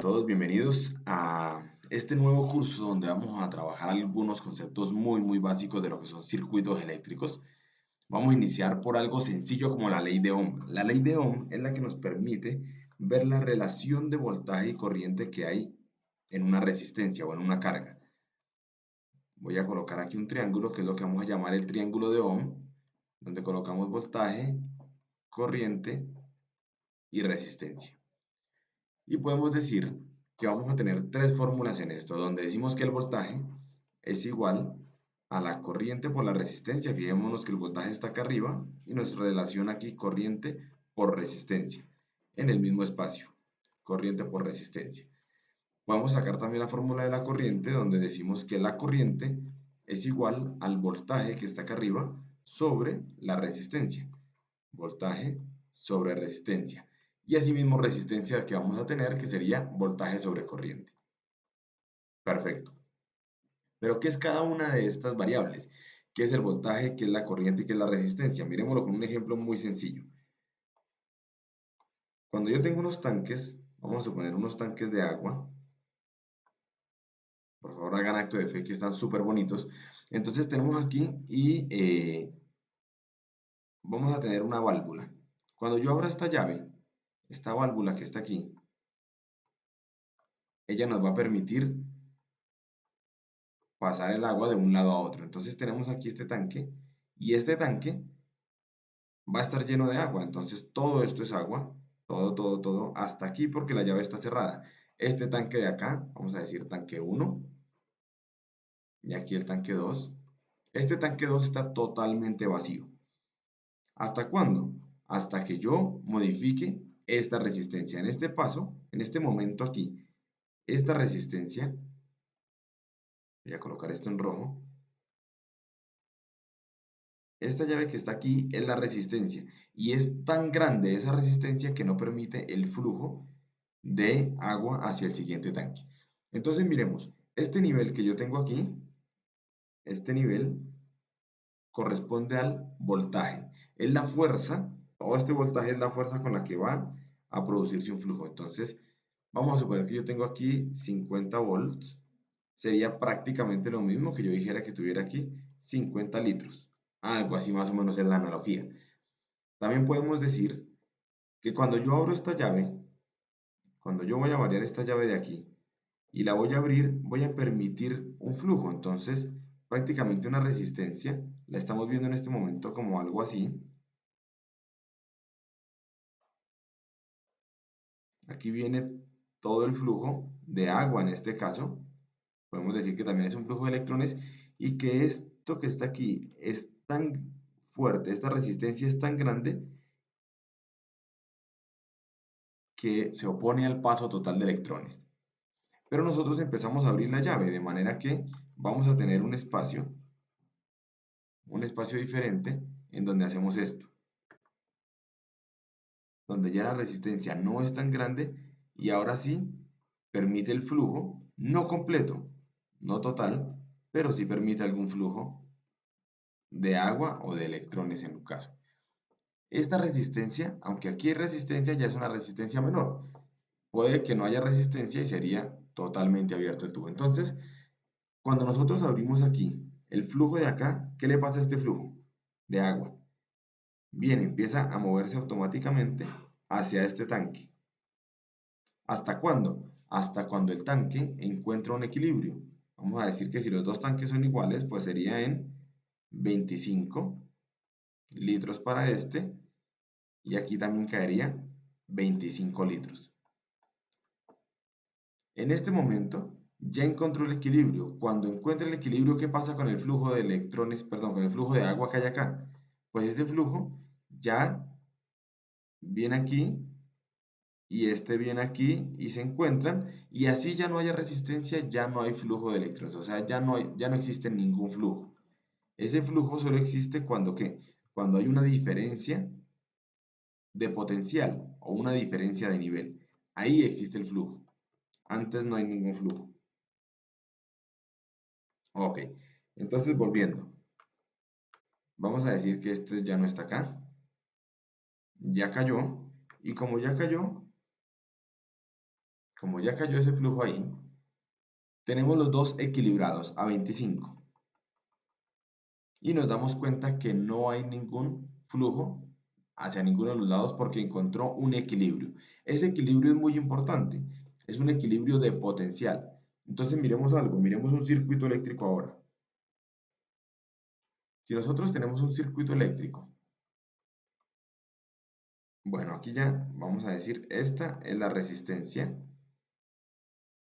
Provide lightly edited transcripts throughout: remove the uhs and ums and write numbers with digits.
todos, bienvenidos a este nuevo curso donde vamos a trabajar algunos conceptos muy básicos de lo que son circuitos eléctricos. Vamos a iniciar por algo sencillo como la ley de Ohm. La ley de Ohm es la que nos permite ver la relación de voltaje y corriente que hay en una resistencia o en una carga. Voy a colocar aquí un triángulo que es lo que vamos a llamar el triángulo de Ohm, donde colocamos voltaje, corriente y resistencia. Y podemos decir que vamos a tener tres fórmulas en esto, donde decimos que el voltaje es igual a la corriente por la resistencia. Fijémonos que el voltaje está acá arriba y nuestra relación aquí corriente por resistencia en el mismo espacio, corriente por resistencia. Podemos sacar también la fórmula de la corriente, donde decimos que la corriente es igual al voltaje que está acá arriba sobre la resistencia. Voltaje sobre resistencia. Y asimismo resistencia que vamos a tener, que sería voltaje sobre corriente. Perfecto. Pero ¿qué es cada una de estas variables? ¿Qué es el voltaje? ¿Qué es la corriente? ¿Y qué es la resistencia? Miremoslo con un ejemplo muy sencillo. Cuando yo tengo unos tanques, vamos a suponer unos tanques de agua. Por favor hagan acto de fe que están súper bonitos. Entonces tenemos aquí y vamos a tener una válvula. Cuando yo abra esta llave, esta válvula que está aquí, ella nos va a permitir pasar el agua de un lado a otro. Entonces tenemos aquí este tanque y este tanque va a estar lleno de agua. Entonces todo esto es agua, todo, hasta aquí porque la llave está cerrada. Este tanque de acá, vamos a decir tanque 1 y aquí el tanque 2. Este tanque 2 está totalmente vacío. ¿Hasta cuándo? Hasta que yo modifique esta resistencia. En este paso, en este momento aquí, esta resistencia, voy a colocar esto en rojo. Esta llave que está aquí es la resistencia y es tan grande esa resistencia que no permite el flujo de agua hacia el siguiente tanque. Entonces miremos, este nivel que yo tengo aquí, este nivel corresponde al voltaje. Es la fuerza, todo este voltaje es la fuerza con la que va a producirse un flujo. Entonces vamos a suponer que yo tengo aquí 50 volts. Sería prácticamente lo mismo que yo dijera que tuviera aquí 50 litros. Algo así más o menos es la analogía. También podemos decir que cuando yo abro esta llave, cuando yo voy a variar esta llave de aquí y la voy a abrir, voy a permitir un flujo. Entonces, prácticamente una resistencia, la estamos viendo en este momento como algo así. Aquí viene todo el flujo de agua en este caso. Podemos decir que también es un flujo de electrones y que esto que está aquí es tan fuerte, esta resistencia es tan grande que se opone al paso total de electrones. Pero nosotros empezamos a abrir la llave, de manera que vamos a tener un espacio diferente en donde hacemos esto, donde ya la resistencia no es tan grande y ahora sí permite el flujo, no completo, no total, pero sí permite algún flujo de agua o de electrones en un caso. Esta resistencia, aunque aquí hay resistencia, ya es una resistencia menor. Puede que no haya resistencia y sería totalmente abierto el tubo. Entonces, cuando nosotros abrimos aquí el flujo de acá, ¿qué le pasa a este flujo de agua? Bien, empieza a moverse automáticamente hacia este tanque. ¿Hasta cuándo? Hasta cuando el tanque encuentra un equilibrio. Vamos a decir que si los dos tanques son iguales, pues sería en 25 litros para este y aquí también caería 25 litros. En este momento ya encontró el equilibrio. Cuando encuentre el equilibrio, ¿qué pasa con el flujo de electrones, perdón, con el flujo de agua que hay acá? Pues ese flujo ya viene aquí y este viene aquí y se encuentran y así ya no haya resistencia, ya no hay flujo de electrones, o sea, ya no existe ningún flujo. Ese flujo solo existe cuando ¿qué? Cuando hay una diferencia de potencial o una diferencia de nivel. Ahí existe el flujo. Antes no hay ningún flujo. Ok, entonces volviendo. Vamos a decir que este ya no está acá. Ya cayó. Y como ya cayó, como ya cayó ese flujo ahí, tenemos los dos equilibrados a 25 y nos damos cuenta que no hay ningún flujo hacia ninguno de los lados porque encontró un equilibrio. Ese equilibrio es muy importante, es un equilibrio de potencial. Entonces miremos algo, miremos un circuito eléctrico ahora. Si nosotros tenemos un circuito eléctrico, bueno, aquí ya vamos a decir, esta es la resistencia.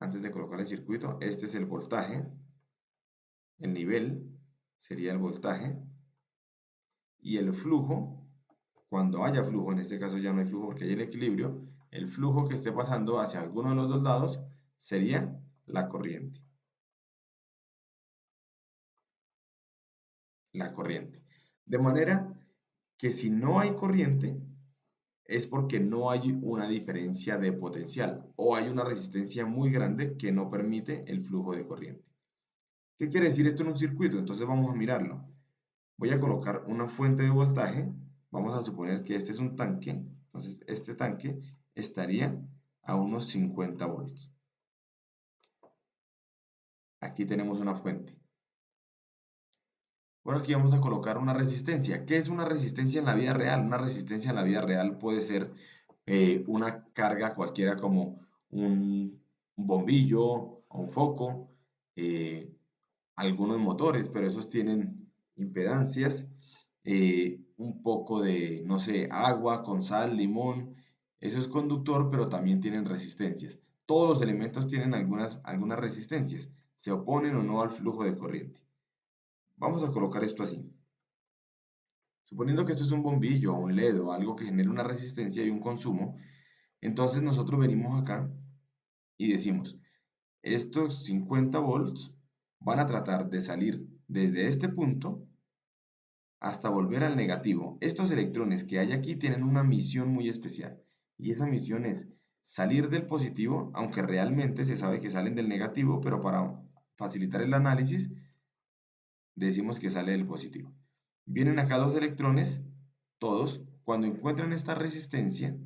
Antes de colocar el circuito, este es el voltaje, el nivel sería el voltaje, y el flujo, cuando haya flujo, en este caso ya no hay flujo porque hay el equilibrio, el flujo que esté pasando hacia alguno de los dos lados sería la corriente. La corriente. De manera que si no hay corriente, es porque no hay una diferencia de potencial o hay una resistencia muy grande que no permite el flujo de corriente. ¿Qué quiere decir esto en un circuito? Entonces vamos a mirarlo. Voy a colocar una fuente de voltaje. Vamos a suponer que este es un tanque. Entonces este tanque estaría a unos 50 volts. Aquí tenemos una fuente. Bueno, aquí vamos a colocar una resistencia. ¿Qué es una resistencia en la vida real? Una resistencia en la vida real puede ser una carga cualquiera como un bombillo o un foco, eh, algunos motores, pero esos tienen impedancias, un poco de, no sé, agua con sal, limón, eso es conductor, pero también tienen resistencias. Todos los elementos tienen algunas resistencias, se oponen o no al flujo de corriente. Vamos a colocar esto así. Suponiendo que esto es un bombillo o un LED o algo que genere una resistencia y un consumo, entonces nosotros venimos acá y decimos, estos 50 volts van a tratar de salir desde este punto hasta volver al negativo. Estos electrones que hay aquí tienen una misión muy especial y esa misión es salir del positivo, aunque realmente se sabe que salen del negativo, pero para facilitar el análisis decimos que sale del positivo. Vienen acá dos electrones, todos, cuando encuentran esta resistencia,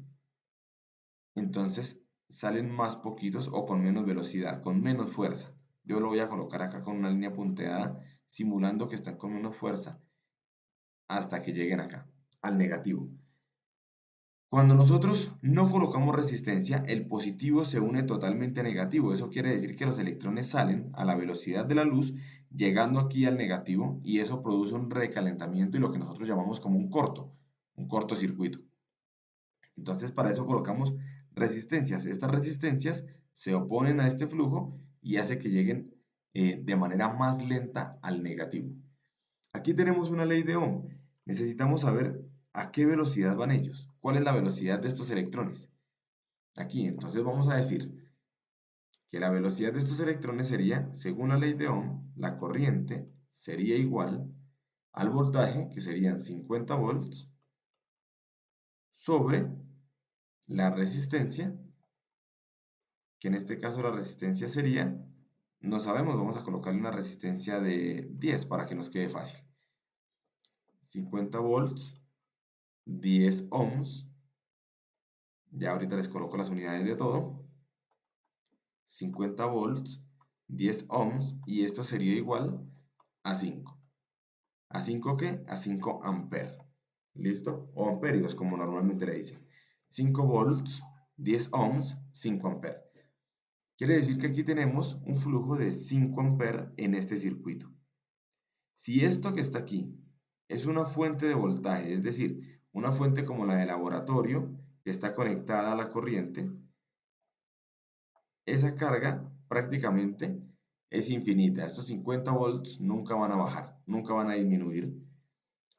entonces salen más poquitos o con menos velocidad, con menos fuerza. Yo lo voy a colocar acá con una línea punteada, simulando que están con menos fuerza, hasta que lleguen acá, al negativo. Cuando nosotros no colocamos resistencia, el positivo se une totalmente a negativo. Eso quiere decir que los electrones salen a la velocidad de la luz, llegando aquí al negativo, y eso produce un recalentamiento y lo que nosotros llamamos como un cortocircuito. Entonces, para eso colocamos resistencias. Estas resistencias se oponen a este flujo y hace que lleguen de manera más lenta al negativo. Aquí tenemos una ley de Ohm. Necesitamos saber a qué velocidad van ellos. ¿Cuál es la velocidad de estos electrones? Aquí, entonces vamos a decir que la velocidad de estos electrones sería, según la ley de Ohm, la corriente sería igual al voltaje, que serían 50 volts, sobre la resistencia, que en este caso la resistencia sería, no sabemos, vamos a colocarle una resistencia de 10 para que nos quede fácil. 50 volts, 10 ohms, ya ahorita les coloco las unidades de todo, 50 volts, 10 ohms, y esto sería igual a 5. ¿A 5 qué? A 5 amperes. ¿Listo? O amperios, como normalmente le dicen. 5 volts, 10 ohms, 5 amperes. Quiere decir que aquí tenemos un flujo de 5 amperes en este circuito. Si esto que está aquí es una fuente de voltaje, es decir, una fuente como la de laboratorio, que está conectada a la corriente, esa carga prácticamente es infinita. Estos 50 volts nunca van a bajar, nunca van a disminuir,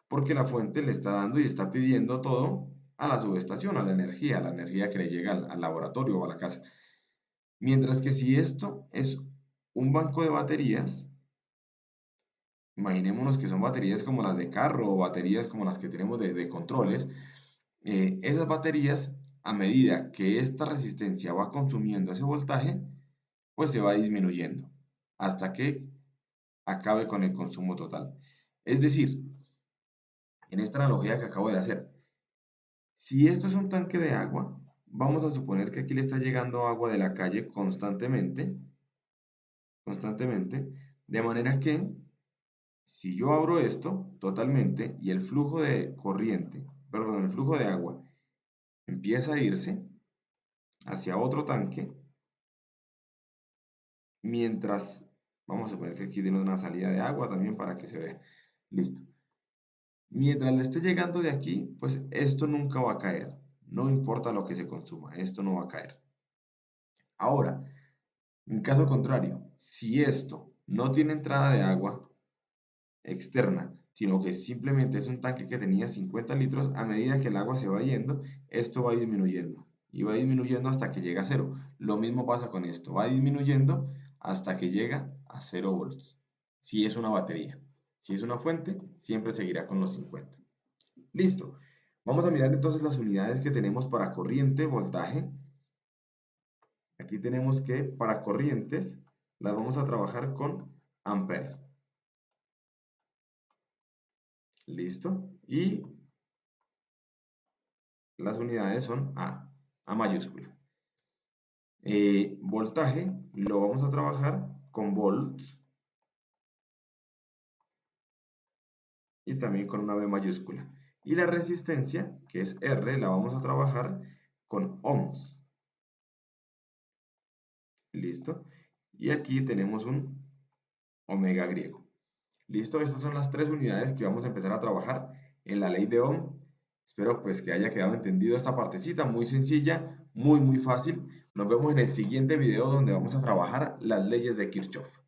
porque la fuente le está dando y está pidiendo todo a la subestación, a la energía que le llega al laboratorio o a la casa. Mientras que si esto es un banco de baterías, imaginémonos que son baterías como las de carro o baterías como las que tenemos de controles, esas baterías, a medida que esta resistencia va consumiendo ese voltaje, pues se va disminuyendo hasta que acabe con el consumo total. Es decir, en esta analogía que acabo de hacer, si esto es un tanque de agua, vamos a suponer que aquí le está llegando agua de la calle constantemente, de manera que si yo abro esto totalmente y el flujo de corriente, perdón, el flujo de agua empieza a irse hacia otro tanque, mientras, vamos a suponer que aquí tiene una salida de agua también para que se vea, listo. Mientras le esté llegando de aquí, pues esto nunca va a caer, no importa lo que se consuma, esto no va a caer. Ahora, en caso contrario, si esto no tiene entrada de agua externa, sino que simplemente es un tanque que tenía 50 litros, a medida que el agua se va yendo, esto va disminuyendo y va disminuyendo hasta que llega a cero. Lo mismo pasa con esto, va disminuyendo hasta que llega a 0 volts. Si es una batería, si es una fuente, siempre seguirá con los 50. Listo. Vamos a mirar entonces las unidades que tenemos para corriente, voltaje. Aquí tenemos que para corrientes las vamos a trabajar con ampere. Listo. Y las unidades son A mayúscula. Voltaje lo vamos a trabajar con volts y también con una B mayúscula. Y la resistencia, que es R, la vamos a trabajar con ohms. Listo. Y aquí tenemos un omega griego. Listo, estas son las tres unidades que vamos a empezar a trabajar en la ley de Ohm. Espero pues que haya quedado entendido esta partecita, muy sencilla, muy fácil. Nos vemos en el siguiente video donde vamos a trabajar las leyes de Kirchhoff.